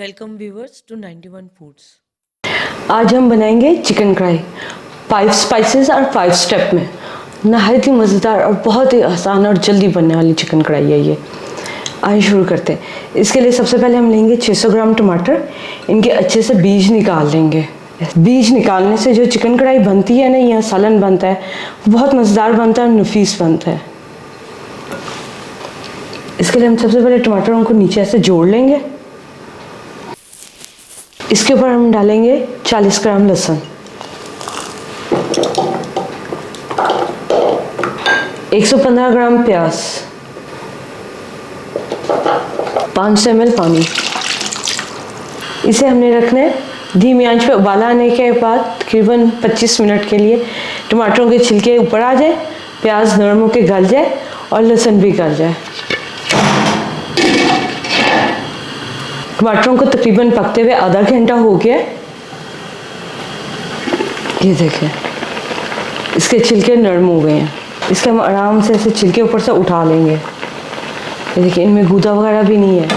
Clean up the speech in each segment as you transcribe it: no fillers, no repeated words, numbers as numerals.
Welcome viewers to 91 foods. आज हम बनाएंगे चिकन कढ़ाई 5 स्पाइसेस और 5 स्टेप में। नहायत ही मज़ेदार और बहुत ही आसान और जल्दी बनने वाली चिकन कढ़ाई है ये। आइए शुरू करते हैं। इसके लिए सबसे पहले हम लेंगे 600 ग्राम टमाटर। इनके अच्छे से बीज निकाल लेंगे। बीज निकालने से जो चिकन कढ़ाई बनती है ना, या सालन बनता है, बहुत मज़ेदार बनता है और नफीस बनता है। इसके लिए हम सबसे पहले टमाटरों को नीचे ऐसे जोड़ लेंगे। इसके ऊपर हम डालेंगे 40 ग्राम लहसुन, 115 ग्राम प्याज, 500 ml पानी। इसे हमने रखना है धीमी आंच पे। उबाला आने के बाद तकरीबन 25 मिनट के लिए टमाटरों के छिलके ऊपर आ जाए, प्याज नरम होकर गल जाए और लहसुन भी गल जाए। टमाटरों को तकरीबन पकते हुए आधा घंटा हो गया। ये देखिए, इसके छिलके नरम हो गए हैं। इसके हम आराम से ऐसे छिलके ऊपर से उठा लेंगे। ये देखिए, इनमें गूदा वगैरह भी नहीं है।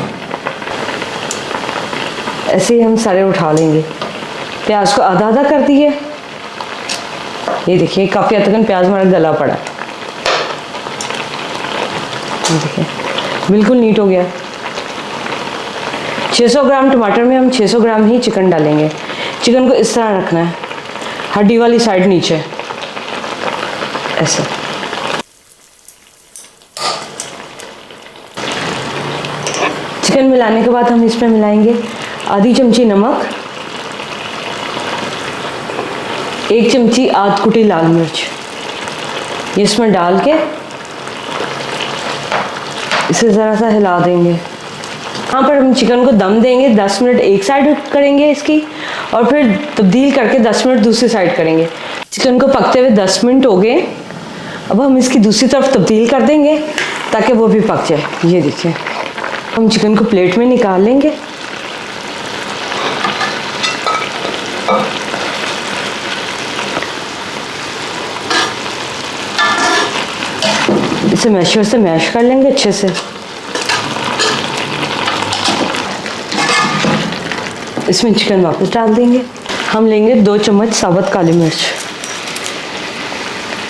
ऐसे ही हम सारे उठा लेंगे। प्याज को आधा आधा कर दिए। ये देखिए, काफ़ी हद तक प्याज हमारा गला पड़ा। ये देखिए, बिल्कुल नीट हो गया। 600 ग्राम टमाटर में हम 600 ग्राम ही चिकन डालेंगे। चिकन को इस तरह रखना है, हड्डी वाली साइड नीचे, ऐसे। चिकन मिलाने के बाद हम इसमें मिलाएंगे आधी चमची नमक, 1 चमची आध कुटी लाल मिर्च। ये इसमें डाल के इसे ज़रा सा हिला देंगे। यहाँ पर हम चिकन को दम देंगे। 10 मिनट एक साइड करेंगे इसकी, और फिर तब्दील करके 10 मिनट दूसरी साइड करेंगे। चिकन को पकते हुए 10 मिनट हो गए। अब हम इसकी दूसरी तरफ तब्दील कर देंगे ताकि वो भी पक जाए। ये देखिए, हम चिकन को प्लेट में निकाल लेंगे। इसे मैशर से मैश कर लेंगे अच्छे से। इसमें चिकन वापस डाल देंगे। हम लेंगे 2 चम्मच साबुत काली मिर्च।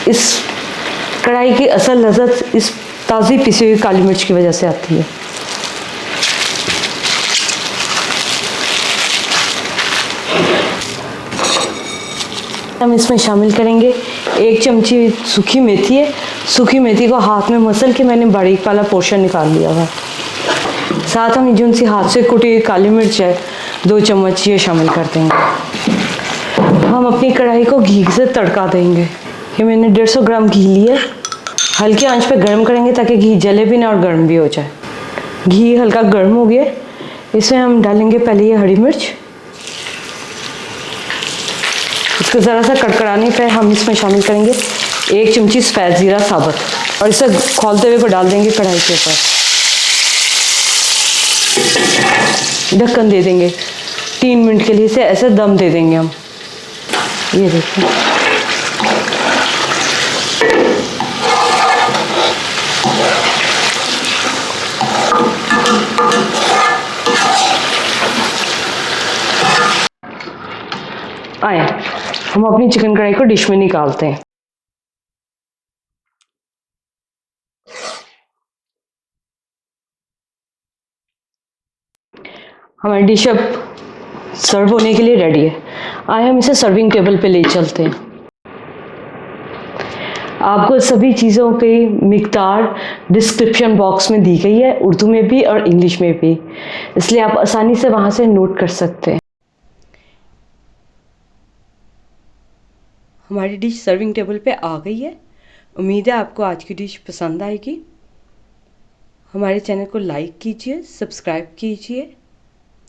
इस कढ़ाई की असल लज़्ज़त इस ताज़ी पिसी हुई काली मिर्च की वजह से आती है। हम इसमें शामिल करेंगे 1 चमची सूखी मेथी है। सूखी मेथी को हाथ में मसल के मैंने बारीक वाला पोर्शन निकाल लिया हुआ। साथ हम जो सी हाथ से कुटी हुई काली मिर्च है 2 चम्मच ये शामिल कर देंगे। हम अपनी कढ़ाई को घी से तड़का देंगे। ये मैंने 150 ग्राम घी लिया। हल्की आंच पे गर्म करेंगे ताकि घी जले भी ना और गर्म भी हो जाए। घी हल्का गर्म हो गया। इसमें हम डालेंगे पहले ये हरी मिर्च। इसको ज़रा सा कड़कड़ाने पे हम इसमें शामिल करेंगे 1 चमची सफ़ेद ज़ीरा साबुत, और इसे खौलते हुए को डाल देंगे कढ़ाई के ऊपर। ढक्कन दे देंगे 3 मिनट के लिए। इसे ऐसे दम दे देंगे हम। ये देखिए, आए हम अपनी चिकन कढ़ाई को डिश में निकालते हैं। हमारी डिश अब सर्व होने के लिए रेडी है। आए हम इसे सर्विंग टेबल पे ले चलते हैं। आपको सभी चीज़ों की मिकदार डिस्क्रिप्शन बॉक्स में दी गई है, उर्दू में भी और इंग्लिश में भी, इसलिए आप आसानी से वहाँ से नोट कर सकते हैं। हमारी डिश सर्विंग टेबल पे आ गई है। उम्मीद है आपको आज की डिश पसंद आएगी। हमारे चैनल को लाइक कीजिए, सब्सक्राइब कीजिए,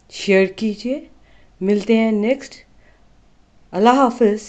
शेयर कीजिए। मिलते हैं नेक्स्ट। अल्लाह हाफिज़।